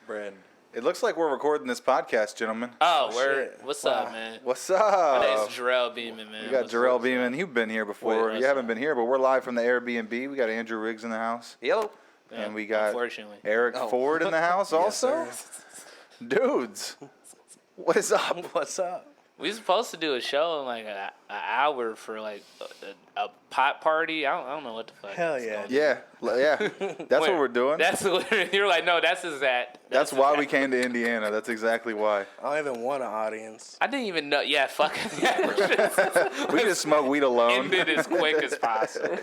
Brand. It looks like we're recording this podcast, gentlemen. Oh, what's up, man? What's up? My name's Jerrel Beamon, man. We got Jerrel Beamon. You've been here before. You haven't been here, but we're live from the Air BnB. We got Andrew Riggs in the house. Hello. And we got Eric Oh. Ford in the house also. Dudes, what is up? What's up? We supposed to do a show in like an hour for like a pot party. I don't know what the fuck. Hell yeah. Yeah. That's what we're doing. That's literally, you're like, no, that's exact. That's why we came to Indiana. That's exactly why. I don't even want an audience. I didn't even know. Yeah, fuck. Yeah, We just smoke weed alone. end it as quick as possible.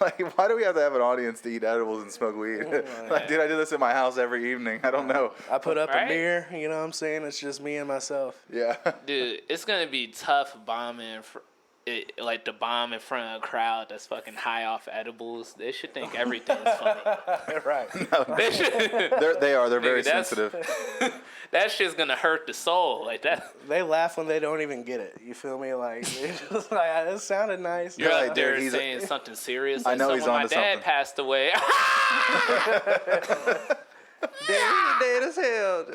Like, why do we have to have an audience to eat edibles and smoke weed? Like, dude, I do this in my house every evening. I don't know. I put up Right? a beer, you know what I'm saying? It's just me and myself. Yeah. Dude, it's gonna be tough bombing. Like the bomb in front of a crowd that's fucking high off edibles. They should think everything's funny. Right. They should. They're very that's- sensitive. That shit's gonna hurt the soul. Like that. They laugh when they don't even get it. You feel me? Like, they just like, it sounded nice. You're like, out there dude, saying something serious. I Like, know so he's when my onto dad something. passed away. dead as hell.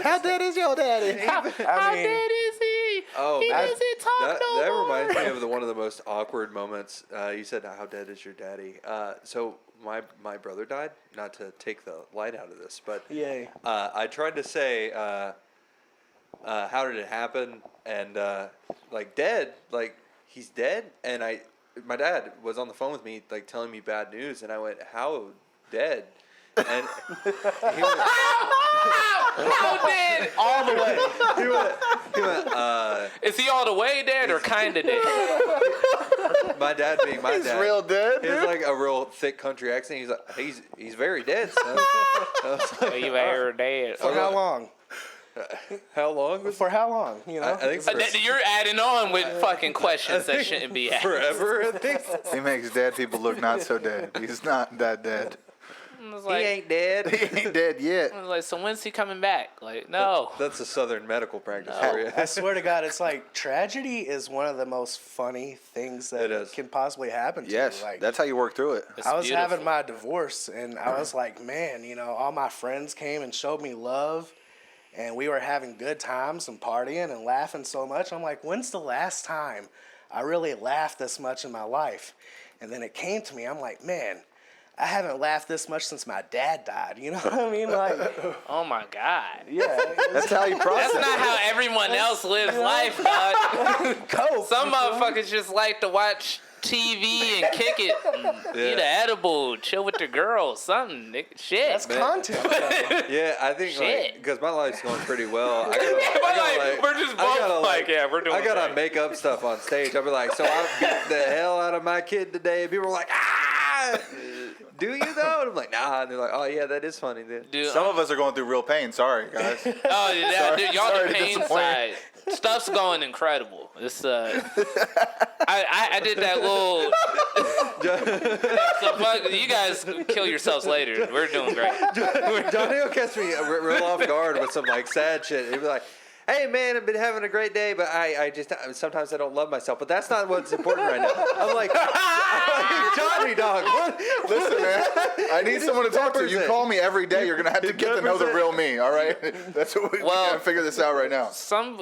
How dead is your daddy? How dead is he? Oh, He that- doesn't talk no that more. reminds me of one of the most awkward moments. You said, "How dead is your daddy?" So my brother died. Not to take the light out of this, but Yay. I tried to say, "How did it happen?" And like dead, like he's dead. And my dad was on the phone with me, like telling me bad news, and I went, "How dead?" And he went, How dead? All the way. he went, Is he all the way dead or kind of dead? my dad being my He's dad. real dead. He has like a real thick country accent. He's like, he's very dead, son. I was like, You ever dead? For how long? how long was For how long? You know? I think You're adding on with fucking questions that shouldn't be asked. forever. I think He makes dead people look not so dead. He's not that dead. I was like, dead. He ain't dead yet. I was like, so when's he coming back? Like, no. That's a Southern medical practice for you. I swear to God, it's like tragedy is one of the most funny things that It is. can possibly happen to Yes, you. Like, that's how you work through it. It's I was beautiful. having my divorce, and I was like, man, you know, all my friends came and showed me love, and we were having good times and partying and laughing so much. I'm like, when's the last time I really laughed this much in my life? And then it came to me. I'm like, man, I haven't laughed this much since my dad died. You know what I mean? Like, Oh my God. yeah. That's how you process That's not how everyone else lives life, dog. Cope. Some motherfuckers just like to watch TV and kick it, and eat an edible, chill with their girls, something. Shit. That's content. Yeah, I think Shit. because my life's going pretty well. We're just both like, yeah, we're doing I gotta great. make up stuff on stage. I'll be like, so I beat the hell out of my kid today. And people are like, ah, do you though? And I'm like, nah. And they're like, oh yeah, that is funny. Then. Dude, Some of us are going through real pain. Sorry, guys. oh, yeah, dude, y'all sorry the to pain disappoint. side. Stuff's going incredible. It's I did that little. So fuck, you guys kill yourselves later. We're doing great. Johnny will catch me real off guard with some like sad shit. He'll be like, hey man, I've been having a great day, but I just sometimes I don't love myself. But that's not what's important right now. I'm like Johnny dog. What? Listen, man, I need someone to talk to. You call me every day. You're gonna have to get to know the real me. All right, that's what we gotta figure this out right now. Some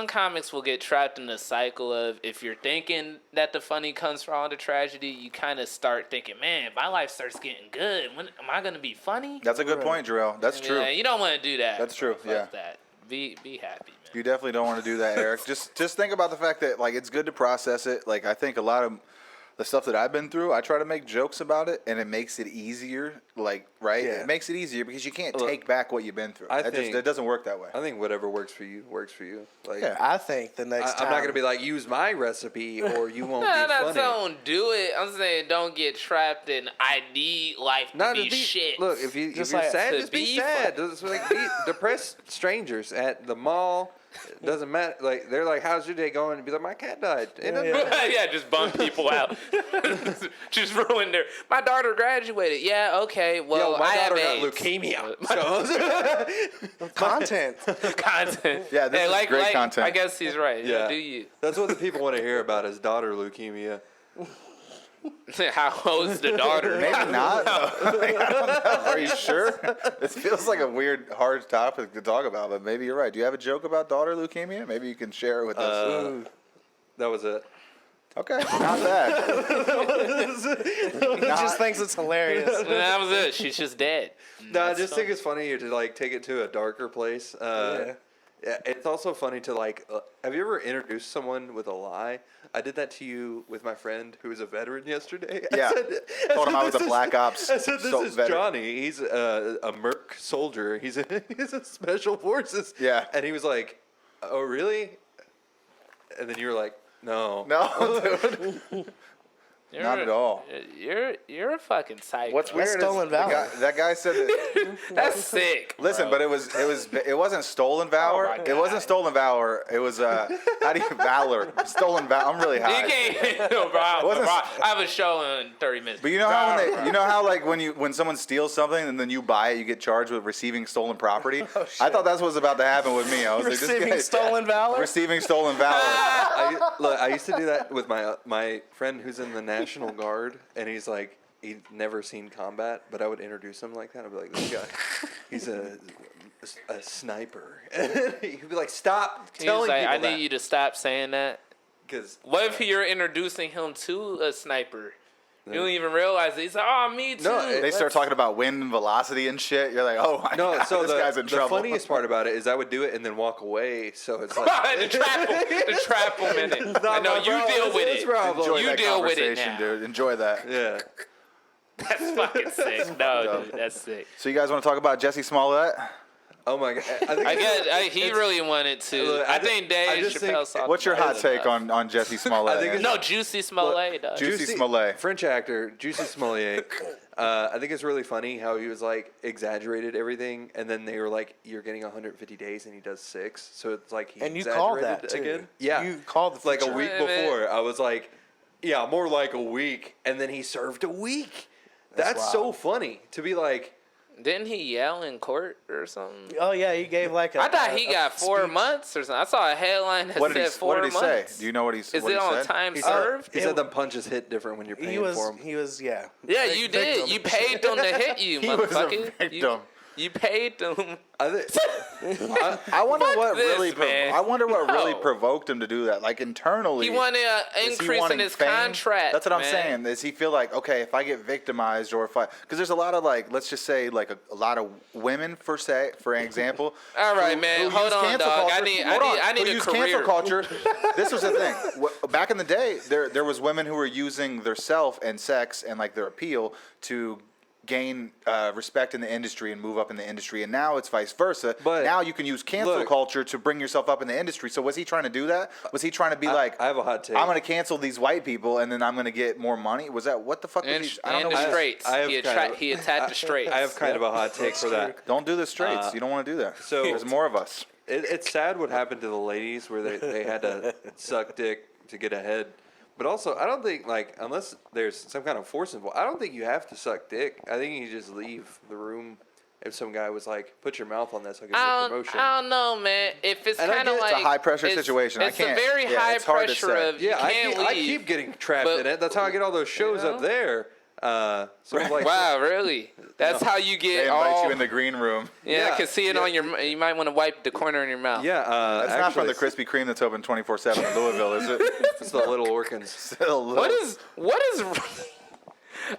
comics will get trapped in the cycle of if you're thinking that the funny comes from all the tragedy, you kind of start thinking, man, my life starts getting good. When am I gonna be funny? That's a good point, Jerrel. That's true. Yeah, you don't want to do that. That's true, Fuck yeah. that. Be happy, man. You definitely don't want to do that, Eric. Just think about the fact that like it's good to process it. Like I think a lot of the stuff that I've been through, I try to make jokes about it, and it makes it easier. Like right, Yeah. it makes it easier because you can't take back what you've been through. That doesn't work that way. I think whatever works for you works for you. Like Yeah. I think the next time. I'm not gonna be like use my recipe or you won't No, be not funny. don't do it. I'm saying don't get trapped in I need life to Not be to be shit. Look, if you're Just sad, to just be be sad. Just like be depressed strangers at the mall. It doesn't matter. Like they're like, "How's your day going?" And be like, "My cat died." It doesn't matter. Yeah, just bum people out. Just ruin their. My daughter graduated. Yeah, okay. Well, Yo, my I have daughter got AIDS. leukemia. So Content. Content. Yeah, this is great content. I guess he's right. Yeah. Do you? That's what the people want to hear about is daughter leukemia. How old is the daughter? Maybe not. Like, I don't know. Are you sure? It feels like a weird, hard topic to talk about, but maybe you're right. Do you have a joke about daughter leukemia? Maybe you can share it with us. That was it. Okay, not bad. He just thinks it's hilarious. That was it. She's just dead. No, I just think it's funny to like take it to a darker place. Yeah, it's also funny to like. Have you ever introduced someone with a lie? I did that to you with my friend who was a veteran yesterday. Yeah, told him I was a Black Ops. I said, "This is veteran." Johnny. He's a merc soldier. He's a special forces." Yeah. And he was like, "Oh, really?" And then you were like, "No, No, dude. Not at all. You're a fucking psycho. What's weird stolen is valor. that guy said that. That's sick. Listen, bro. but it wasn't stolen valor. Oh my It wasn't God. stolen valor. It was how do you valor? Stolen valor. I'm really high. You can't, bro, I have a show in 30 minutes. But you know how you know how like when someone steals something and then you buy it, you get charged with receiving stolen property. I thought that's what was about to happen with me. I was like, Receiving this guy, stolen valor? receiving stolen valor. I used to do that with my friend who's in the National Guard, and he's like, he'd never seen combat, but I would introduce him like that. I'd be like, this guy, he's a sniper. And he'd be like, stop He's telling like, people I need that. you to stop saying that. Because What if you're introducing him to a sniper? You don't even realize it. He's like, oh, me too. No, They start talking about wind and velocity and shit. You're like, oh my no, god, so this guy's in the trouble. funniest part about it is I would do it and then walk away. So it's like, the trap him in it. not No, my you problem, deal it's with his it. problem. Enjoy You that deal with it conversation, now. dude. Enjoy that. Yeah. That's fucking sick. No, dude, that's sick. So you guys want to talk about Jussie Smollett? Oh my god. I think I guess he really wanted to. Look, I think Dave just think- Chappelle saw. What's your hot take on Jussie Smollett? I think it's- No, Juicy Smollett. does. Jussie Smollett. French actor, Jussie Smollet. I think it's really funny how he was like exaggerated everything, and then they were like, "You're getting 150 days," and he does 6. So it's like he And you called that, exaggerated too. again. Yeah, You called the like a future. week Wait a minute. before. I was like, "Yeah, more like a week," and then he served a week. That's so wild. funny to be like. Didn't he yell in court or something? Oh yeah, he gave like a. I thought he a got 4 speech. months or something. I saw a headline that What did said he 4 What did he say? months. Do you know what he's? Is what it he on said? time He served? said the punches hit different when you're paying He was. for them. He was. Yeah. Yeah, you did. Victim. You paid them to hit you, He was a motherfucker. victim. You paid them. I think. I wonder Fuck what this, really. man. I wonder what really No. provoked him to do that. Like internally, He wanted an is he increase in wanting his fame? contract. That's what I'm man. saying. Does he feel like, okay, if I get victimized or if I, because there's a lot of like, let's just say like a lot of women for example. All right, who- man. who Hold use on, cancel dog. culture- I need who a use career. cancel culture. This was the thing. Back in the day, there was women who were using their self and sex and like their appeal to gain respect in the industry and move up in the industry, and now it's vice versa. But now you can use cancel look- culture to bring yourself up in the industry. So was he trying to do that? Was he trying to be like, I have a hot take. I'm going to cancel these white people and then I'm going to get more money? Was that what the fuck? And, was he, I don't and know. the What straights. I have He, kind of- he attacked the straights. I have kind of a hot take for that. don't do the straights. You don't want to do that. So- there's more of us. It's sad what happened to the ladies where they had to suck dick to get ahead. But also, I don't think, like, unless there's some kind of force involved, I don't think you have to suck dick. I think you just leave the room if some guy was like, put your mouth on this, I'll give you a promotion. I don't know, man. If it's And I kind of get like it's a high pressure situation. It's I can't. a very yeah, high it's hard to pressure say. of you Yeah, can't I leave. keep getting trapped But- in it. That's how I get all those shows You up know? there. So it's like, Wow, really? That's how you They get invite all. you in the green room. Yeah, Yeah, I can see it yeah. on your. You might want to wipe the corner in your mouth. yeah. That's not from the actually, Krispy Kreme that's open 24/7 in Louisville, is it? It's the Little Orkins. Still What is?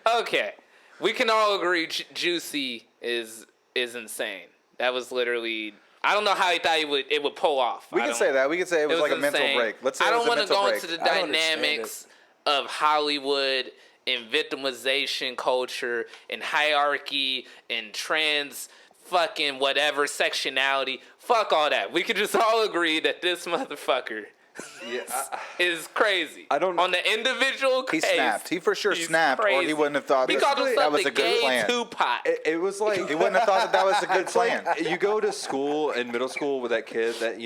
Okay, we can all agree Juicy is insane. That was literally. I don't know how he thought it would pull off. We I can don't- say that. We can say it was like a mental insane. break. Let's say I it don't was a wanna mental go break. into the I don't understand dynamics of Hollywood and victimization culture and hierarchy and trans fucking whatever sectionality. Fuck all that. We could just all agree that this motherfucker Yeah, is crazy. I don't- On the individual He case, snapped. He for sure he's snapped, or he crazy. wouldn't have thought He that, called himself was the a good gay plan. Tupac. it was like He wouldn't have thought that was a good It's like plan. you go to school in middle school with that kid that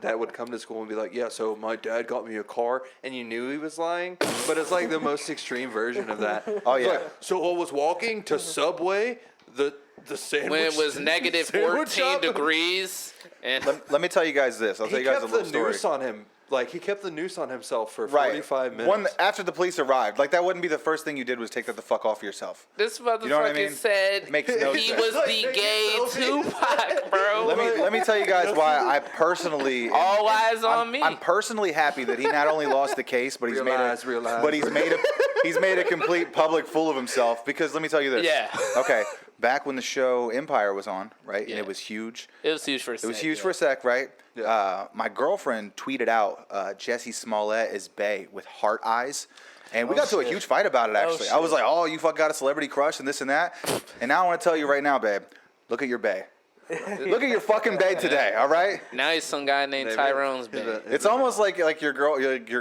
that would come to school and be like, yeah, so my dad got me a car, and you knew he was lying, but it's like the most extreme version of that. Oh, It's yeah. like, so I was walking to Subway, the sandwich When it was negative sandwich 14 shop, degrees. And Let me tell you guys this. I'll tell He you guys a kept little the story. noose on him Like, he kept the noose on himself for Right. 45 minutes. One after the police arrived, like that wouldn't be the first thing you did was take that the fuck off yourself. This motherfucker You know what I mean? said Makes no he sense. was the gay Tupac, bro. Let me tell you guys why I personally All eyes on I'm, me. I'm personally happy that he not only lost the case, but he's Realize. he's made a complete public fool of himself. Because let me tell you this. Yeah. Okay. Back when the show Empire was on, right, and Yeah. it was huge. It was huge for a sec. It was huge for a sec, right? My girlfriend tweeted out Jussie Smollet is bae with heart eyes. And we got to a huge fight about it, actually. I was like, oh, you fuck got a celebrity crush and this and that. And now I want to tell you right now, babe, look at your bae. Look at your fucking bae today, all right? Now he's some guy named Tyrone's bae. It's almost like your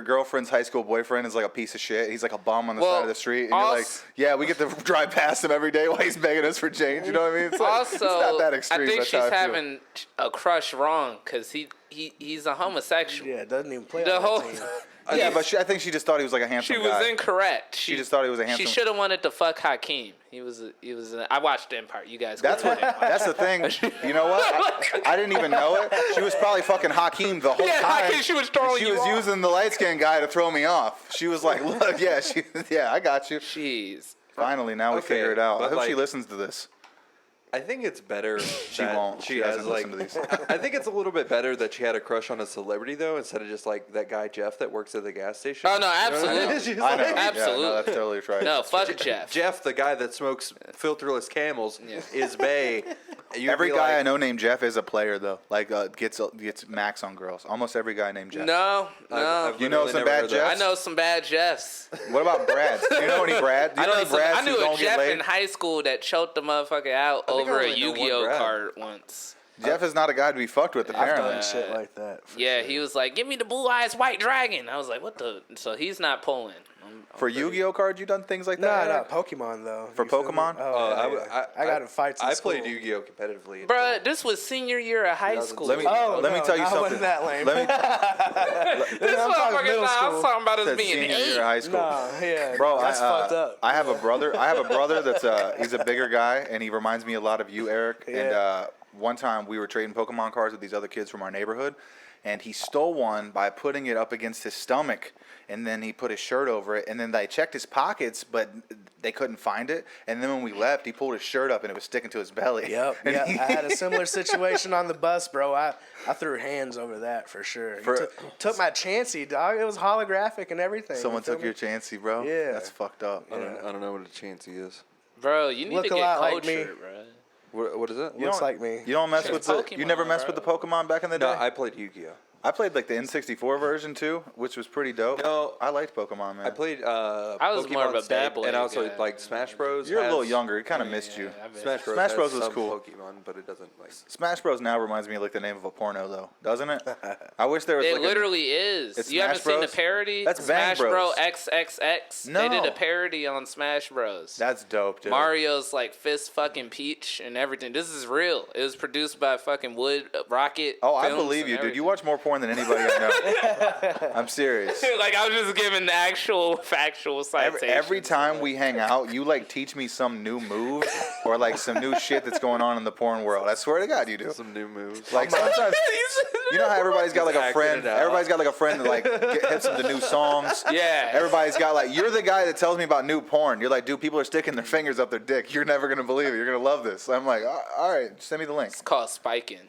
girlfriend's high school boyfriend is like a piece of shit. He's like a bum on the side of the street, and you're like, yeah, we get to drive past him every day while he's begging us for change. You know what I mean? It's like, Also, it's not that extreme. I think That's she's how I feel. having a crush wrong because he's a homosexual. Yeah, doesn't even play The on whole that team. Yeah, but I think she just thought he was like a handsome she guy. was incorrect. She just thought he was a handsome. She should have wanted to fuck Hakeem. He was. I watched Empire. You guys. That's go what. ahead and watch That's the thing. You know what? I didn't even know it. She was probably fucking Hakeem the whole Yeah, time. Hakeem, she was throwing She you was off. using the light skinned guy to throw me off. She was like, look, yeah, I got you. Jeez. Finally, now we Okay, figure it out. I but, hope she like- listens to this. I think it's better. She that won't. She She has doesn't like. listen to these. I think it's a little bit better that she had a crush on a celebrity though, instead of just like that guy Jeff that works at the gas station. Oh no, You know what I mean? absolutely. She's I know. like- Absolutely. Yeah, no, that's totally right. No, fuck Jeff. Jeff, the guy that smokes filterless Camels, is bae. You'd Every be guy like, I know named Jeff is a player though. Like gets max on girls. Almost every guy named Jeff. No. I've You know literally some never bad heard that. I know some bad Jeffs. What about Brad? Do you know any Brad? Do you know any Brads I knew who a don't get Jeff laid? in high school that choked the motherfucker out I think I over a only know one Yu-Gi-Oh Brad. card once. Jeff is not a guy to be fucked with, I've apparently. done shit like that. For Yeah, sure. he was like, "Give me the blue eyes white dragon." I was like, "What the?" So he's not pulling. For Yu-Gi-Oh cards, you done things like No, that? no, Pokemon though. For You feel me? Pokemon? Oh, I got in fights. In I school. played Yu-Gi-Oh competitively. Bruh, this was senior year of high school. Let me Oh, let me no, tell you I something. wasn't that lame. Let me This I'm talking motherfucker middle thought I was school. talking about us said being senior year of 8. high school. No, yeah, Bro, that's fucked up. I have a brother that's he's a bigger guy, and he reminds me a lot of you, Eric. Yeah. And one time we were trading Pokemon cards with these other kids from our neighborhood, and he stole one by putting it up against his stomach, and then he put his shirt over it, and then they checked his pockets, but they couldn't find it. And then when we left, he pulled his shirt up, and it was sticking to his belly. Yep, And yep. he- I had a similar situation on the bus, bro. I threw hands over that for sure. Took my chancey, dog. It was holographic and everything. Someone you feel took me? your chancey, bro. Yeah. That's fucked up. I don't know what a chancey is. Bro, you need Look to a get lot like cultured, me. bro. What is it? You Looks don't- like me. You don't mess It's with the. You Pokemon, never messed bro. with the Pokemon back in the day. No, I played Yu-Gi-Oh. I played like the N64 version too, which was pretty dope. No. I liked Pokemon, man. I played I was Pokemon more of a Snap, Beyblade and also guy. like Smash Bros. You're a little has- younger. It kind of missed you. Smash Bros. Smash has Bros was some cool. Pokemon, but it doesn't like. Smash Bros now reminds me of like the name of a porno though, doesn't it? I wish there was It like literally is. It's You haven't Smash seen the Bros? parody? That's Bang Smash Bro Bros. XXX. They No. did a parody on Smash Bros. That's dope, dude. Mario's like fist fucking Peach and everything. This is real. It was produced by fucking Wood Rocket. Oh, I Films believe and you, dude. everything. You watch more porn than anybody I know. I'm serious. Like I was just giving the actual factual citations. Every time we hang out, you like teach me some new move or like some new shit that's going on in the porn world. I swear to God, you do. Some new moves. Like sometimes, you know how everybody's got like a Acting friend. it out. Everybody's got like a friend that like hits them the new songs. Yeah. Everybody's got like, you're the guy that tells me about new porn. You're like, dude, people are sticking their fingers up their dick. You're never gonna believe it. You're gonna love this. I'm like, all right, send me the link. It's called spiking.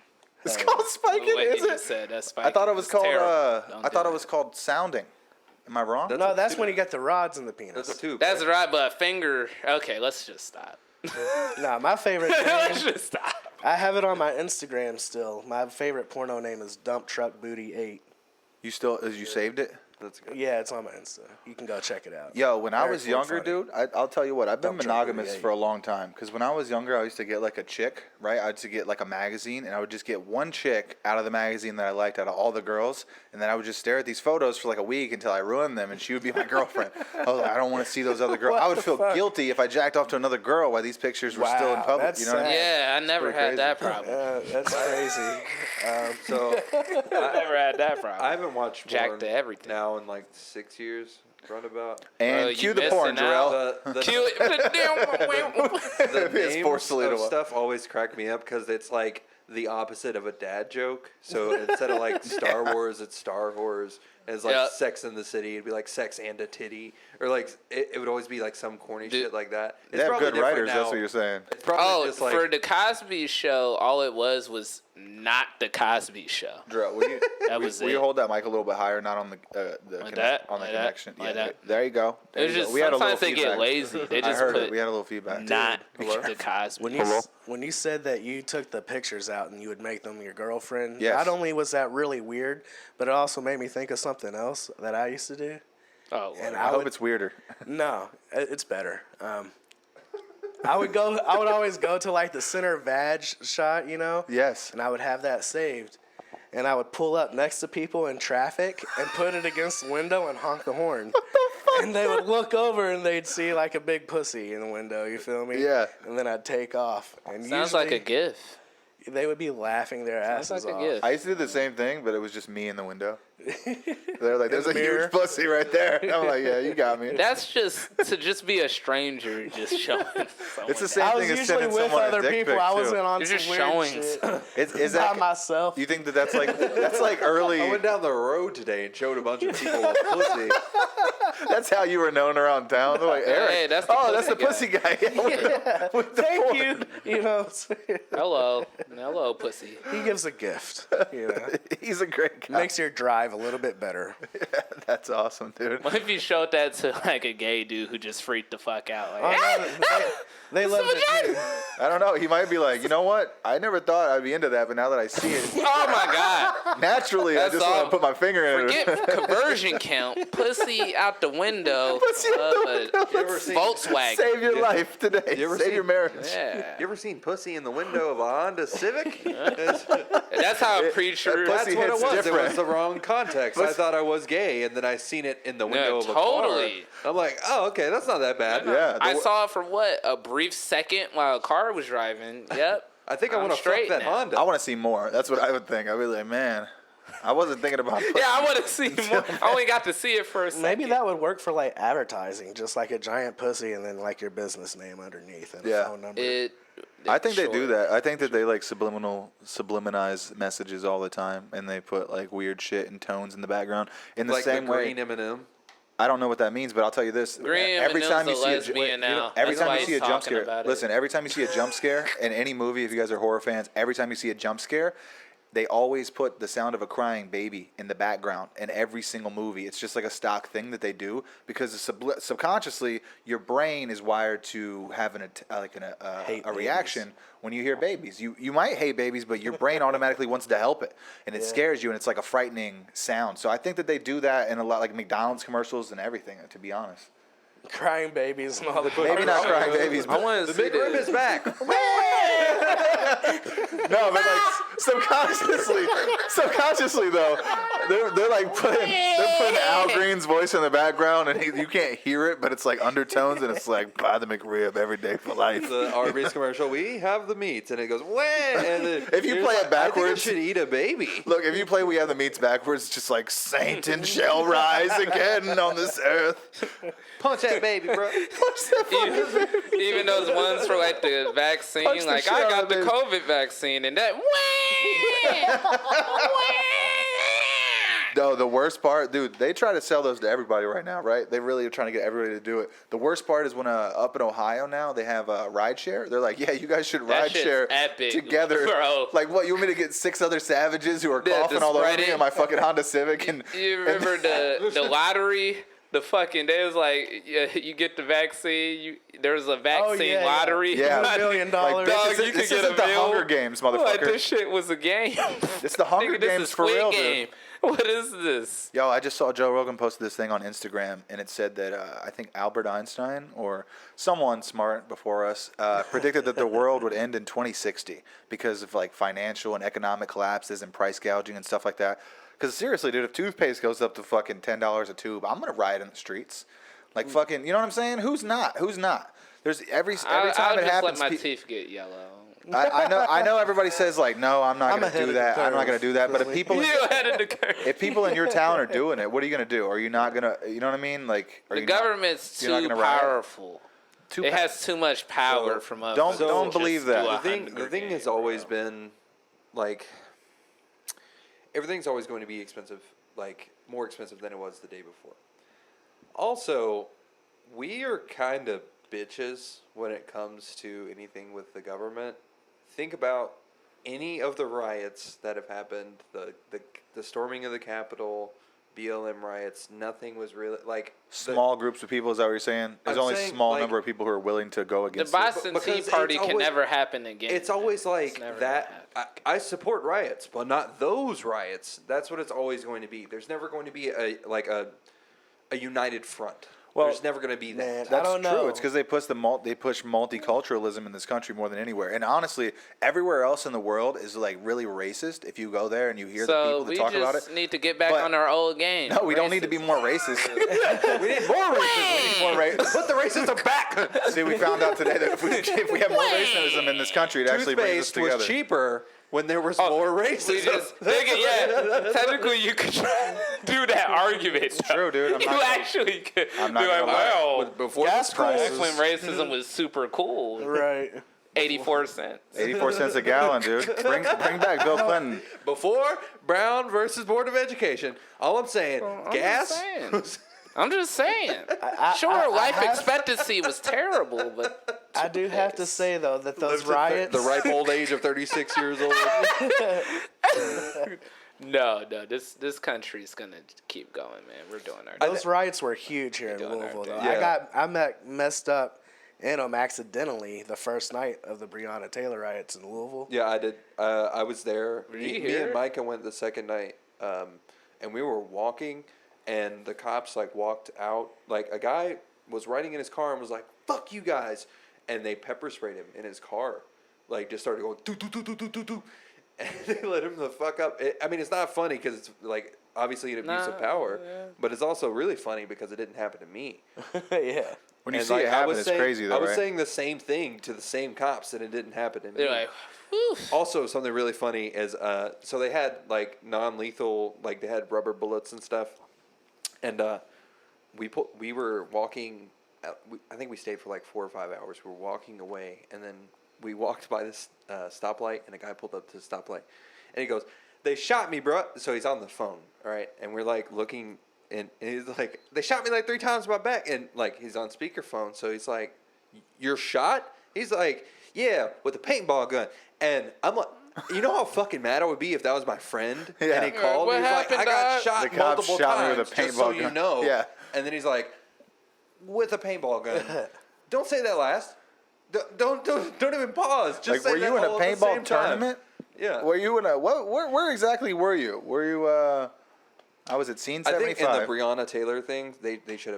It's called spiking, What is he it? just said, that's spiking. I thought it was It's called. terrible. Don't I do thought it that. was called sounding. Am I wrong? No, that's when you get the rods in the penis. That's a tube. That's right, but a finger. Okay, let's just stop. Nah, my favorite Let's name, just stop. I have it on my Instagram still. My favorite porno name is Dump Truck Booty 8. You saved it? That's good. Yeah, it's on my Insta. You can go check it out. Yo, when I Eric was Ford younger, funny. dude, I'll tell you what, I've been Dump truck monogamous 38. for a long time. Because when I was younger, I used to get like a chick, right? I used to get like a magazine, and I would just get one chick out of the magazine that I liked out of all the girls, and then I would just stare at these photos for like a week until I ruined them, and she would be my girlfriend. I was like, I don't want to see those other girls. What I would the feel fuck? guilty if I jacked off to another girl while these pictures were still in Wow, public. that's You know what I mean? sad. Yeah, I never pretty had crazy. that problem. That's crazy. So I never had that problem. I haven't watched Jack porn to everything. now in like 6 years. Roundabout. And Bro, cue you the porn, missing out. Jarrell. The Cue it. the It's names porcelain of one. stuff always crack me up because it's like the opposite of a dad joke. So instead of like Star Wars, it's Star Wars. And it's like Sex in the City. It'd be like Sex and a Titty, or like it would always be like some corny shit like that. It's They have probably good different writers. now. That's what you're saying. It's probably just like for the Cosby Show, all it was not the Cosby Show. Drew, will you, That was will it. you hold that mic a little bit higher, not on the Like connect, that? on the Like that? connection? Like Yeah, that? there you go. There It's you go. just We had a little sometimes they get feedback. lazy. They I just heard put it. We had a little feedback. not Hello? the Cosby. When you said that you took the pictures out and you would make them your girlfriend, Yes. not only was that really weird, but it also made me think of something else that I used to do. Oh, And I hope it's weirder. No, it's better. I would always go to like the center vag shot, you know? Yes. And I would have that saved. And I would pull up next to people in traffic and put it against the window and honk the horn. What the fuck? And they would look over and they'd see like a big pussy in the window, you feel me? Yeah. And then I'd take off. And sounds like a usually gift. they would be laughing their Sounds asses like a off. gift. I used to do the same thing, but it was just me in the window. They're like, "There's the a mirror. huge pussy right there." And I'm like, "Yeah, you got me." That's just to just be a stranger, just showing. It's the someone same I was thing as usually sending with someone other a dick people. pic, I too. wasn't on You're some just weird showing shit. Is By that? myself. You think that's like early? I went down the road today and showed a bunch of people with pussy. That's how you were known around town. They're like, Eric. Hey, that's the that's the pussy pussy guy. Yeah. With the Thank horn. you. You know, Hello, pussy. he gives a gift. You know, He's a great guy. makes your drive a little bit better. That's awesome, dude. What if you showed that to like a gay dude who just freaked the fuck out? Like, They love it too. I don't know. He might be like, you know what? I never thought I'd be into that, but now that I see it, oh my god! naturally, I That's just want all. to put my finger in it. Forget conversion count. Pussy out the window. Pussy out the window. You ever seen Volkswagen. Save your life today. You ever Save seen- your marriage. Yeah. You ever seen pussy in the window of a Honda Civic? That's how a preacher. Pussy That's what it hits was. It different. was the wrong context. I thought I was gay, and then I seen it in the window of a totally. car. I'm like, oh, okay, that's not that bad. Yeah. I saw it for what, a brief second while a car was driving. Yep. I think I I'm want to fuck straight that now. Honda. I want to see more. That's what I would think. I'd be like, man, I wasn't thinking about. Yeah, I want to see more. I only got to see it for a second. Maybe that would work for like advertising, just like a giant pussy and then like your business name underneath and Yeah. a phone number. I think they Sure. do that. I think that they like subliminalize messages all the time, and they put like weird shit and tones in the background. In the like same the way, green M&M. I don't know what that means, but I'll tell you this: Green every M&Ms time you a see lesbian now. every That's time why you see he's a jump talking scare, about it. listen. Every time you see a jump scare in any movie, if you guys are horror fans, every time you see a jump scare, they always put the sound of a crying baby in the background in every single movie. It's just like a stock thing that they do because subconsciously your brain is wired to have Hate a reaction when you hear babies. You might hate babies, but your brain automatically wants to help it, and it scares you, and it's like a frightening sound. So I think that they do that in a lot, like McDonald's commercials and everything. To be honest, Crying babies and all the maybe not crying babies, I but want to The see big rib this. is back. no, but like subconsciously though, they're like putting Al Green's voice in the background, and you can't hear it, but it's like undertones, and it's like buy the McRib every day for life. The Arby's commercial. We have the meats, and it goes wah. And then If you you're play just it like, I think I backwards- should eat a baby. Look, if you play We Have the Meats backwards, it's just like Satan shall rise again on this earth. Punch that baby, bro. Even those ones for like the vaccine, Punch the like shit I out got of the it. COVID vaccine, and that. No, the worst part, dude, they try to sell those to everybody right now, right? They really are trying to get everybody to do it. The worst part is when up in Ohio now, they have a ride share. They're like, yeah, you guys should That ride shit's share epic, together. bro. Like, what, you want me to get 6 other savages who are Yeah, coughing just all over spread me it. in my fucking Honda Civic? And You remember the lottery? The fucking they was like, you get the vaccine. There was a vaccine yeah, yeah. lottery. Yeah. $1 million. like, Dog, this you could get isn't a the meal. Hunger Games, Like motherfucker. this shit was a game. It's the Hunger Nigga, this Games is for Squid real, Game. dude. What is this? Yo, I just saw Joe Rogan posted this thing on Instagram, and it said that I think Albert Einstein or someone smart before us predicted that the world would end in 2060 because of like financial and economic collapses and price gouging and stuff like that. Because seriously, dude, if toothpaste goes up to fucking $10 a tube, I'm gonna riot in the streets. Like fucking, you know what I'm saying? Who's not? Who's not? There's every I'll time it just happens. let my teeth get yellow. I know. Everybody says like, no, I'm not I'm gonna ahead do of the that. I'm not gonna curve, do that. But if really. people, You ahead of the curve. if people in your town are doing it, what are you gonna do? Are you not gonna? You know what I mean? Like, are The you not- government's you're not too gonna riot? powerful. Too It pa- has too much power So, from us. don't to just believe do that. a The thing Hunger has Game, always bro. been like everything's always going to be expensive, like more expensive than it was the day before. Also, we are kind of bitches when it comes to anything with the government. Think about any of the riots that have happened, the storming of the Capitol, BLM riots. Nothing was really like Small groups of people, is that what you're saying? There's I'm only saying, small like, number of people who are willing to go The against Boston Tea because Party it's can always- never happen again. It's always like never that. gonna I support riots, but not those riots. That's what it's always going to be. There's never going to be a united front. Well, There's never going to be that. man, That's I don't true. know. It's because they push multiculturalism in this country more than anywhere. And honestly, everywhere else in the world is like really racist. If you go there and you hear the So people that we talk about it, just need to get back But- on our old game. no, we don't need to be more racist. We need more racism. We need more racism. Put the racism back. See, we found out today that if we have more racism in this country, it actually brings us Toothpaste together. was cheaper when there was more We racism. just, yeah, technically you could do that argument. It's true, dude. I'm you not gonna- actually could I'm be not like, gonna lie. well, Before Gas the school, prices. when racism was super cool, Right. 84 cents. 84 cents a gallon, dude. Bring back Bill Clinton. before Brown versus Board of Education, all I'm saying, I'm gas. just saying. I'm just saying. Sure, I life have- expectancy was terrible, but I do have to say though that those riots, The ripe old age of 36 years old. no, this country's gonna keep going, man. We're doing our those riots were huge here in doing our Louisville. Though thing. Yeah. I messed up in them accidentally the first night of the Breonna Taylor riots in Louisville. Yeah, I did. I was there. Were you Me here? and Micah went the second night, and we were walking, and the cops like walked out. Like a guy was riding in his car and was like, "Fuck you guys," and they pepper sprayed him in his car. Like just started going doo doo doo doo doo doo doo, and they let him the fuck up. I mean, it's not funny because it's like obviously an abuse of power, but it's also really funny because it didn't happen to me. Yeah. When you And, see like, it I happen, was it's saying- crazy, though, I was right? saying the same thing to the same cops, and it didn't happen to me. they're like, whew. Also, something really funny is so they had like non-lethal, like they had rubber bullets and stuff, and we were walking. I think we stayed for like 4 or 5 hours. We were walking away, and then we walked by this stoplight, and a guy pulled up to the stoplight, and he goes, "They shot me, bro." So he's on the phone, all right, and we're like looking. And he's like, "They shot me like 3 times in my back," and like he's on speakerphone, so he's like, "You're shot?" He's like, "Yeah, with a paintball gun." And I'm like, you know how fucking mad I would be if that was my friend Yeah. and he called What and he's like, happened, "I got dog?" shot The cop multiple shot me times, with a just so paintball you gun." know." Yeah. And then he's like, "With a paintball gun." Don't say that last. Don't even pause. Just Like, say were that you in a all at the same paintball time. tournament? Yeah. Were you in a where exactly were you? Were you I was at scene I 75. think in the Breonna Taylor thing, they should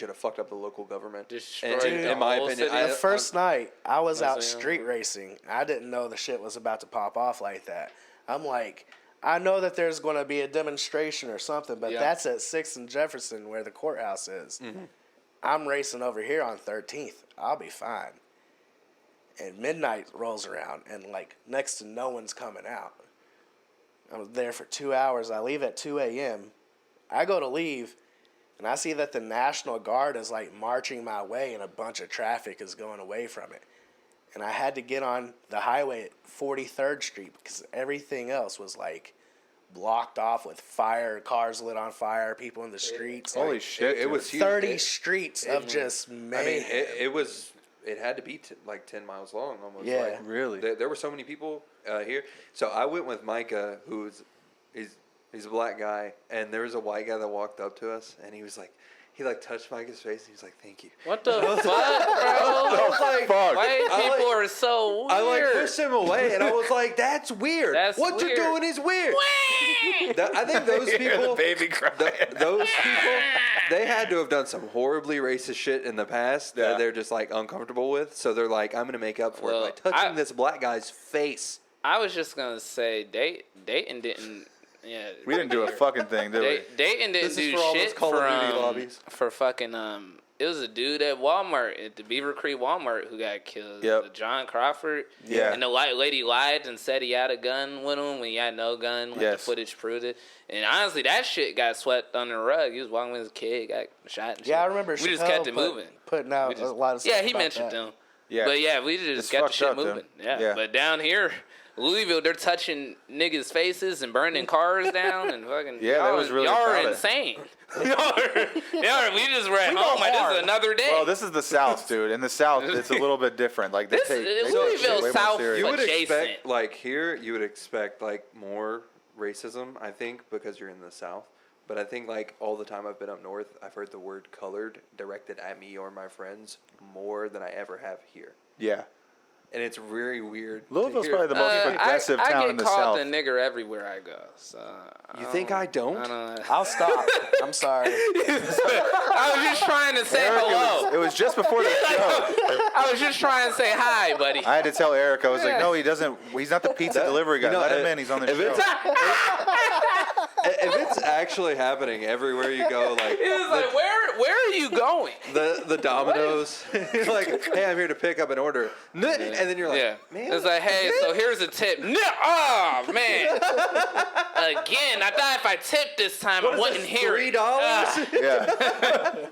have fucked up the local government. Destroyed And the in my whole opinion, city? The first night, I was out That's a- street racing. I didn't know the shit was about to pop off like that. I'm like, I know that there's going to be a demonstration or something, but Yeah. that's at 6th and Jefferson where the courthouse is. I'm racing over here on 13th. I'll be fine. And midnight rolls around, and like next to no one's coming out. I was there for 2 hours. I leave at 2 a.m. I go to leave, and I see that the National Guard is like marching my way, and a bunch of traffic is going away from it. And I had to get on the highway at 43rd Street because everything else was like blocked off with fire, cars lit on fire, people in the streets. Holy like, shit. It dude. was huge. 30 streets of just mayhem. I mean, it had to be like 10 miles long almost. Yeah. Like, Really? There were so many people here. So I went with Micah, he's a black guy, and there was a white guy that walked up to us, and he was like, he like touched Micah's face, and he was like, "Thank you." What the fuck, bro? I was like, White I people like- are so weird. I like pushed him away, and I was like, "That's weird. That's what weird. you're doing is weird." I think those You hear the people, baby crying. those people, they had to have done some horribly racist shit in the past Yeah. that they're just like uncomfortable with. So they're like, "I'm gonna make up for Well, it by touching I- this black guy's face." I was just gonna say Dayton didn't. Yeah, We didn't do a fucking thing, did we? Dayton didn't This is do for all those shit Call for of Duty lobbies. for fucking It was a dude at Walmart at the Beaver Creek Walmart who got killed. Yep. John Crawford. Yeah. And the white lady lied and said he had a gun with him when he had no gun. Like Yes. the footage proved it. And honestly, that shit got swept under the rug. He was walking with his kid, got shot. And shit. Yeah, I remember We just Chappelle kept it moving. putting out We just- a lot of stuff Yeah, he about mentioned that. them. Yeah. But yeah, we It's just got the fucked shit up, though. moving. Yeah. Yeah. But down here, Louisville, they're touching niggas' faces and burning cars down and fucking. Yeah, that was really y'all proud are of it. insane. y'all are, we just were at home. Like, this is another day. Well, this is the South, dude. In the South, it's a little bit different. Like they This- take they Louisville, take shit way more South, serious. You would adjacent. expect, like, here, you would expect, like, more racism, I think, because you're in the South. But I think, like, all the time I've been up north, I've heard the word colored directed at me or my friends more than I ever have here. Yeah. And it's very weird. to Louisville's hear. probably the most progressive town I in get the called South. a nigger everywhere I go. So You think I don't? I'll stop. I'm sorry. I was just trying to say Eric, hello. it was just before the show. I was just trying to say hi, buddy. I had to tell Eric. I was like, no, he doesn't. He's not the pizza delivery guy. you know, Let him in. He's on the if show. If it's actually happening everywhere you go, like, He was like, where are you going? the Domino's, like, hey, I'm here to pick up an order. And then you're like, Yeah. man. It's like, hey, so here's a tip. No, oh, man. Again, I thought if I tipped this time, I wouldn't hear it. $3? Yeah.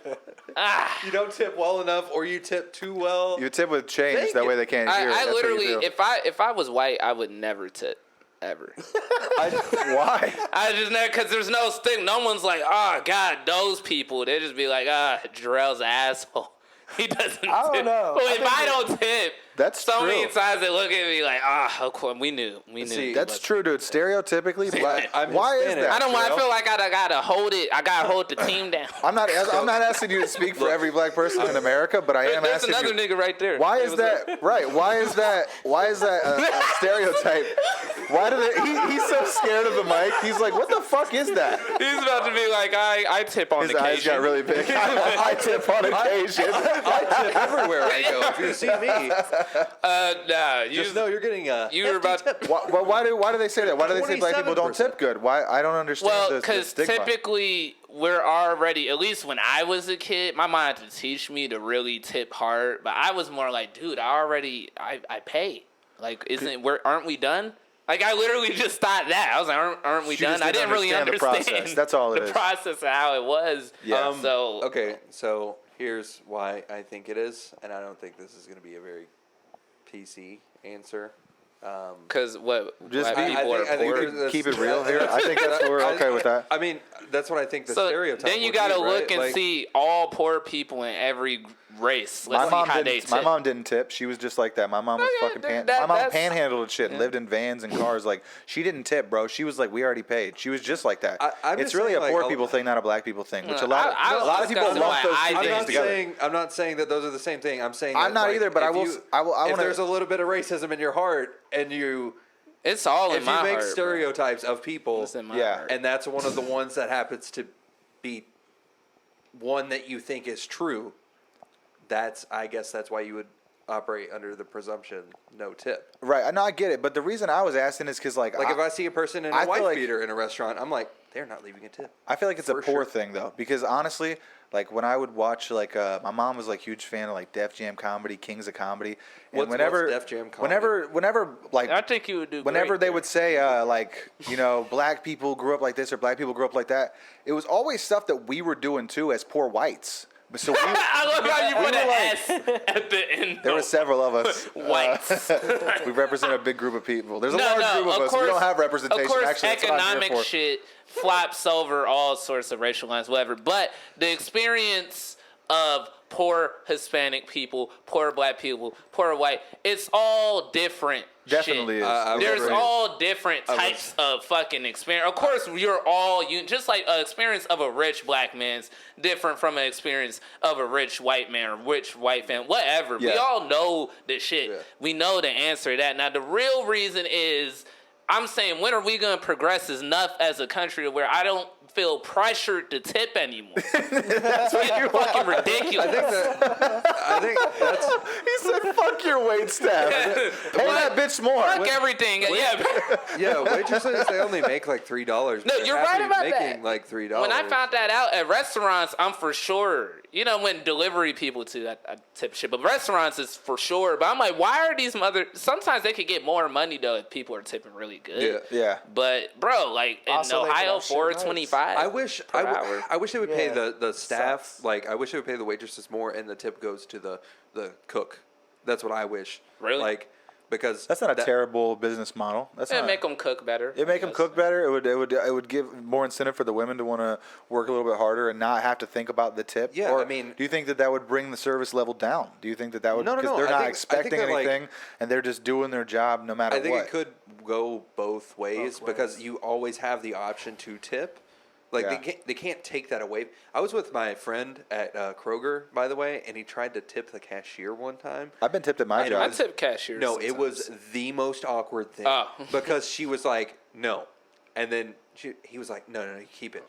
You don't tip well enough, or you tip too well. You tip with change. Thank That you. way they can't hear it. I That's what you literally, do. if I was white, I would never tip. Ever. Why? I just never, because there's no thing. No one's like, oh, God, those people. They just be like, Jerrel's an asshole. He doesn't I don't tip. know. Well, I if think I don't tip, That's so true. many times they look at me like, okay, we knew. See, That's true, dude. Stereotypically, black. I'm Why is Hispanic. that? I don't want. I Jerrel? feel like I gotta hold it. I gotta hold the team down. I'm not asking you to speak for every black person in America, but I am There's asking another you. nigga right there. Why He is was like- that right? Why is that a stereotype? Why do they? He's so scared of the mic. He's like, what the fuck is that? He's about to be like, I tip on His occasion. eyes got really big. I tip on occasion. I tip everywhere I go. If you see me, Nah, you just know you're getting a. you were about. Why do they say that? Why do they say black people don't 27%. tip good? Why? I don't understand. Well, the because stigma. typically we're already, at least when I was a kid, my mom had to teach me to really tip hard. But I was more like, dude, I pay. Like, aren't we done? Like, I literally just thought that. I was like, aren't we She done? just I didn't didn't really understand understand the process. That's all it the is. process of how it was. Yeah. So Okay, so here's why I think it is, and I don't think this is going to be a very PC answer. because what Just black be- people I are think poor. there's- Keep it real here. I think we're okay with that. I mean, that's what I think the So stereotype. then you would got to be, look right? and Like, see all poor people in every race. Let's see how they tip. My mom didn't tip. She was just like that. My mom was Okay, fucking dude, my mom that's- panhandled and shit and lived in vans and cars. Like, she didn't tip, bro. She was like, we already paid. She was just like that. I'm It's just really saying, a poor like, people thing, not a black people thing. Which I a lot was of people discussing lump why those I two didn't. things I'm together. not saying that those are the same thing. I'm saying I'm that, not like, either, but I if will. you- I if want there's to. a little bit of racism in your heart, and It's all in if my you make heart, bro. stereotypes of people, It's in my Yeah. heart. and that's one of the ones that happens to be one that you think is true, I guess that's why you would operate under the presumption no tip. Right. No, I get it. But the reason I was asking is because, like, Like if I see a person in I a feel wife like- beater in a restaurant, I'm like, they're not leaving a tip. I feel like it's a For poor sure. thing though, because honestly, like when I would watch, like, my mom was like huge fan of like Def Jam comedy, Kings of Comedy, and What's whenever Def Jam comedy? whenever like I think you would do. whenever great they there. would say like, you know, black people grew up like this or black people grew up like that, it was always stuff that we were doing too as poor whites. But so I love how you we put were an like- S at the end. there were several of us. Whites. We represent a big group of people. There's a No, large no, group of us. We don't have representation. Of course, Actually, that's what I'm here economic for. shit flops over all sorts of racial lines, whatever. But the experience of poor Hispanic people, poor black people, poor white, it's all different. Definitely shit. is. I There's agree. all different types of fucking experience. Of course, you're all just like an experience of a rich black man's different from an experience of a rich white man or rich white fan, whatever. We Yeah. all know the shit. Yeah. We know the answer to that. Now, the real reason is, I'm saying, when are we going to progress enough as a country to where I don't feel pressured to tip anymore? It's getting fucking ridiculous. I think that's He said, "Fuck your wait staff. Pay that bitch more." Fuck everything. Yeah. yeah. Waitresses, they only make like $3. No, you're right about making that. like $3. When I found that out at restaurants, I'm for sure. You know, when delivery people too, I tip shit. But restaurants is for sure. But I'm like, why are these sometimes they could get more money though if people are tipping really good. Yeah. But bro, like in Also, they Ohio, can have shit $4.25. I wish per hour. I wish they would pay Yeah. the staff, Sucks. like I wish they would pay the waitresses more and the tip goes to the cook. That's what I wish. Really? Like because That's not a terrible business model. That's It'd not. make them cook better. It make them cook better. It would give more incentive for the women to want to work a little bit harder and not have to think about the tip. Yeah, or I mean- do you think that would bring the service level down? Do you think that would? No, Because they're I not think expecting that, like, anything and they're just doing their job no matter I think what. it could go both ways because you always have the option to tip. Like Yeah. they can't take that away. I was with my friend at Kroger, by the way, and he tried to tip the cashier one time. I've been tipped at my I job. I tip cashiers. No, it was sometimes. the most awkward thing Oh. because she was like, "No," and then he was like, "No, you keep it,"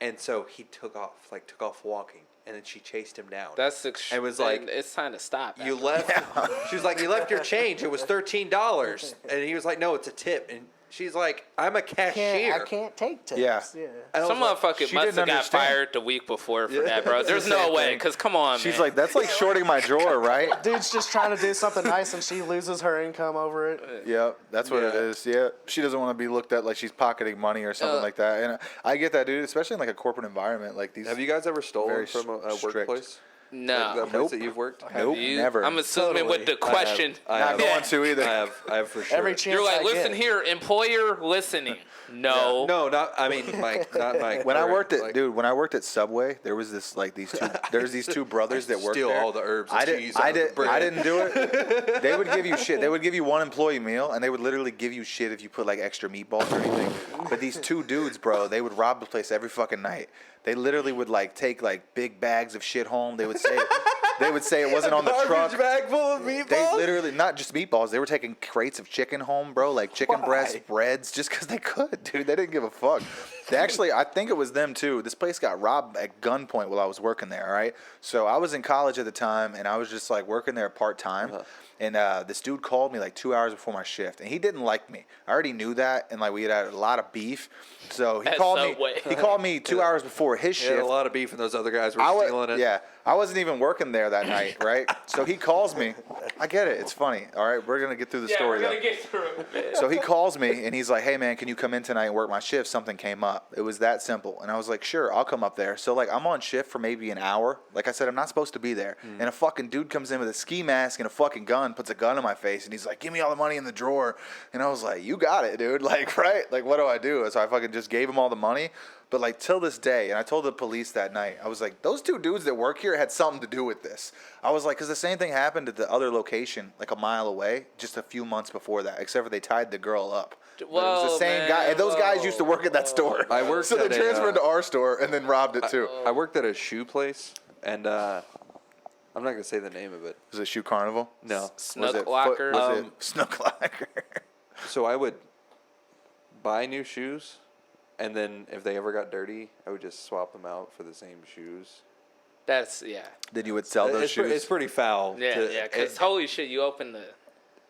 and so he took off walking, and then she chased him down. That's It was like, it's time to stop. You after left. She was like, "You left your change. It was $13," and he was like, "No, it's a tip." And she's like, "I'm a cashier." I can't take tips. Yeah. And I Some was like, motherfucker she must didn't have got understand. fired the week before for that, bro. It's the There's same no way. thing. Because come on, She's man. like, that's like shorting my drawer, right? Dude's just trying to do something nice and she loses her income over it. Yeah, that's what it Yeah. is. Yeah, she doesn't want to be looked at like she's pocketing money or something like that. And I get that, dude. Especially in like a corporate environment, like these. Have you guys ever stolen Very from a strict. workplace? no. Like that place that you've worked? Nope, You- never. I'm assuming with the question. Not going to either. I have for sure. Every chance You're like, I listen get. here, employer listening. No. No, not. I mean, like, not like. When I worked at like, when I worked at Subway, there was this like these two. There's these two brothers that worked steal there. all the herbs and cheese out I of the did. bread. I didn't do it. They would give you shit. They would give you one employee meal, and they would literally give you shit if you put like extra meatballs or anything. But these two dudes, bro, they would rob the place every fucking night. They literally would like take like big bags of shit home. They would say it wasn't on the truck. Garbage bag full of meatballs. They literally, not just meatballs, they were taking crates of chicken home, bro, like chicken breast, breads, just because they could, dude. They didn't give a fuck. They actually, I think it was them too. This place got robbed at gunpoint while I was working there, all right? So I was in college at the time, and I was just like working there part-time. And this dude called me like 2 hours before my shift, and he didn't like me. I already knew that, and like we had a lot of beef. So he At called Subway. me. He called me 2 hours before his He had shift. a lot of beef, and those other guys were stealing it. Yeah, I wasn't even working there that night, right? So he calls me. I get it. It's funny. All right, we're gonna get through the Yeah, story we're going though. to get through it, man. So he calls me and he's like, "Hey man, can you come in tonight and work my shift? Something came up." It was that simple. And I was like, "Sure, I'll come up there." So like I'm on shift for maybe an hour. Like I said, I'm not supposed to be there. And a fucking dude comes in with a ski mask and a fucking gun, puts a gun in my face, and he's like, "Give me all the money in the drawer." And I was like, "You got it, dude." Like, right? Like, what do I do? So I fucking just gave him all the money. But like till this day, and I told the police that night, I was like, those two dudes that work here had something to do with this. I was like, because the same thing happened at the other location, like a mile away, just a few months before that, except for they tied the girl up. But it was the Whoa, same man, guy, and those guys whoa, used to work at that store. I worked so they at a, transferred to our store and then robbed it too. I worked at a shoe place, and I'm not gonna say the name of it. Was it Shoe Carnival? No. Snook Was it Locker. Was it Snook Locker? So I would buy new shoes, and then if they ever got dirty, I would just swap them out for the same shoes. That's, yeah. Then you would sell those it's, shoes. it's pretty foul. Yeah, to- because holy shit, you open the...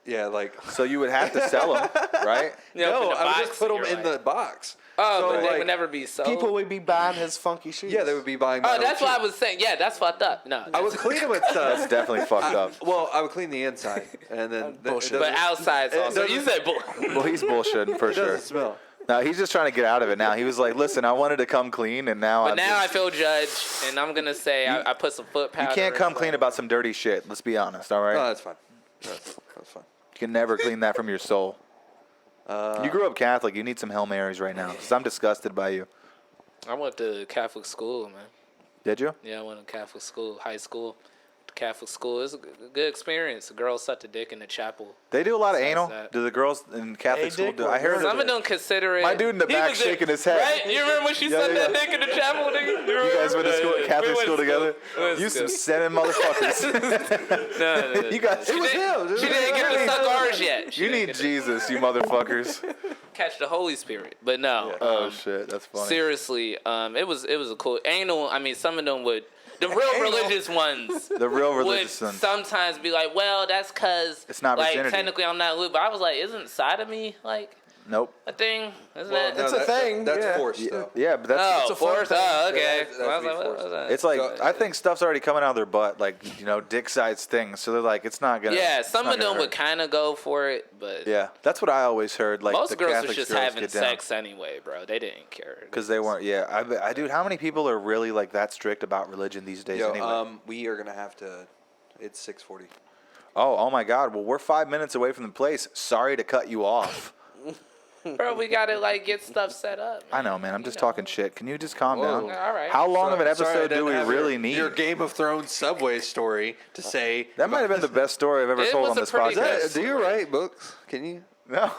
yeah, like So you would have to sell them, right? You open no, the I would box just put and them you're in like, the box. Oh, So, but they like, would never be sold. People would be buying his funky shoes. Yeah, they would be buying. my Oh, own that's what I shoes. was saying. Yeah, that's fucked up. No. I would clean them and That's stuff. definitely fucked up. Well, I would clean the inside, and then Bullshit. But outside's It also... You doesn't- said... Well, he's bullshitting for it sure. doesn't smell. No, he's just trying to get out of it now. He was like, "Listen, I wanted to come clean, and now But I'm now I just, feel judged, and I'm going to say I put some foot powder... you can't come and clean about some dirty shit. Let's be honest, all right? No, that's fine. That's fine. You can never clean that from your soul. You grew up Catholic. You need some Hail Marys right now, because I'm disgusted by you. I went to Catholic school, man. Did you? Yeah, I went to Catholic school, high school. Catholic school. It was a good experience. The girls sucked a dick in the chapel. They do a lot of Besides anal. that. Do the girls in Catholic Hey, school dick do? I heard Some of it. them consider it. My dude in the He back was there, shaking his head. Right? You remember when she Yeah, sucked yeah. that dick in the chapel, nigga? You guys went to school, Catholic school together. You some sinning motherfuckers. No. You guys. She didn't get to suck ours yet. She You didn't need get to Jesus, you motherfuckers. catch the Holy Spirit. But no. Oh shit, that's funny. Seriously, it was a cool anal. I mean, some of them would. The real religious ones The real would religious ones. sometimes be like, "Well, that's because It's not like virginity. technically I'm not lewd." But I was like, "Isn't sodomy like Nope. a thing? Isn't Well, it?" no, It's a thing, That's yeah. forced, though. Yeah, but that's. Oh, It's a fun force. thing. Oh, okay. Yeah, that's I was like, forced. what was that? It's like So- I think stuff's already coming out of their butt, like dick size things. So they're like, it's not gonna. yeah, it's some not of gonna them would hurt. kind of go for it, but Yeah, that's what I always heard. Like most the girls Catholic was just girls having get down. sex anyway, bro. They didn't care Because they weren't. Yeah, I dude, how many people are really like that strict about religion these days? Yo, anyway. we are gonna have to. It's 6:40. Oh my God. Well, we're 5 minutes away from the place. Sorry to cut you off. Bro, we gotta like get stuff set up. I know, man. I'm just talking shit. Can you just calm down? All right. How long of an Sorry I episode do didn't we have really your, need? Your Game of Thrones Subway story to say. That might have been the best story I've ever It told was on a this pretty podcast. good- Do you write books? Can you? No.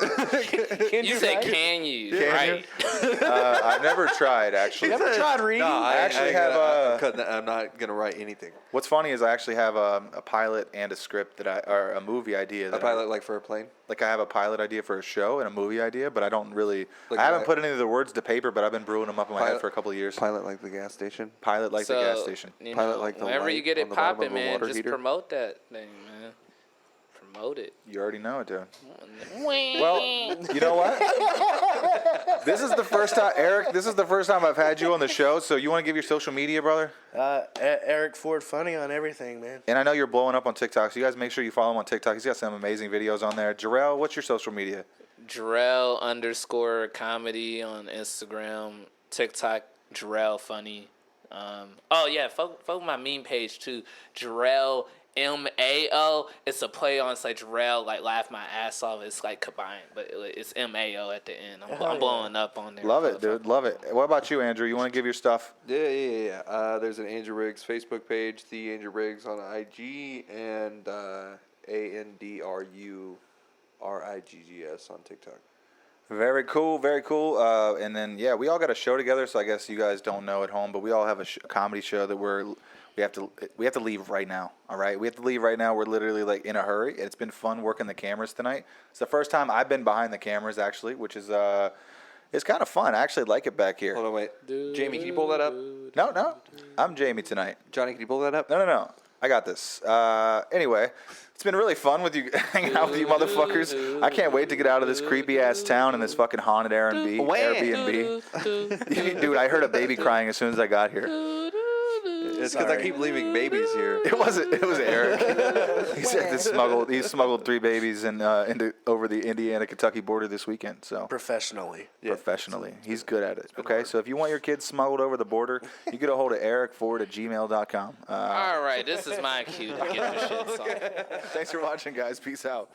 You say can you? Right. I've never tried, actually. You ever tried reading? No, I actually have I'm not gonna write anything. What's funny is I actually have a pilot and a script or a movie idea. A pilot like for a plane. Like I have a pilot idea for a show and a movie idea, but I don't really. Like I haven't what? put any of the words to paper, but I've been brewing them up in my head Pilot- for a couple of years. Pilot like the gas station. Pilot like the gas station. You Pilot know, like the whenever light you get on it the bottom popping, of a man, water just heater. promote that thing, man. Promote it. You already know it, dude. Well, Well, you know what? This is the first time, Eric. This is the first time I've had you on the show. So you want to give your social media, brother? Eric Ford Funny on everything, man. And I know you're blowing up on TikTok, so you guys make sure you follow him on TikTok. He's got some amazing videos on there. Jerrel, what's your social media? Jerrel_comedy on Instagram, TikTok, Jerrel Funny. Oh yeah, follow my meme page too, Jerrel MAO. It's a play on, it's like Jerrel, like laugh my ass off. It's like combined, but it's MAO at the end. I'm blowing up on there. Love it, dude. Love it. What about you, Andrew? You want to give your stuff? Yeah. There's an Andrew Riggs Facebook page, the Andrew Riggs on IG, and AndrewRiggs on TikTok. Very cool, very cool. And then yeah, we all got a show together. So I guess you guys don't know at home, but we all have a comedy show that we have to leave right now. All right, we have to leave right now. We're literally like in a hurry. It's been fun working the cameras tonight. It's the first time I've been behind the cameras actually, which is it's kind of fun. I actually like it back here. Hold on, wait. Jamie, can you pull that up? No, I'm Jamie tonight. Johnny, can you pull that up? No. I got this. Anyway, it's been really fun with you hanging out with you motherfuckers. I can't wait to get out of this creepy ass town and this fucking haunted Airbnb. Dude, I heard a baby crying as soon as I got here. It's because I keep leaving babies here. It was Eric. He said he smuggled 3 babies over the Indiana-Kentucky border this weekend. So Professionally. professionally, he's good at it. Okay, so if you want your kids smuggled over the border, you get a hold of ericford@gmail.com. All right, this is my cue to get the shit started. Thanks for watching, guys. Peace out.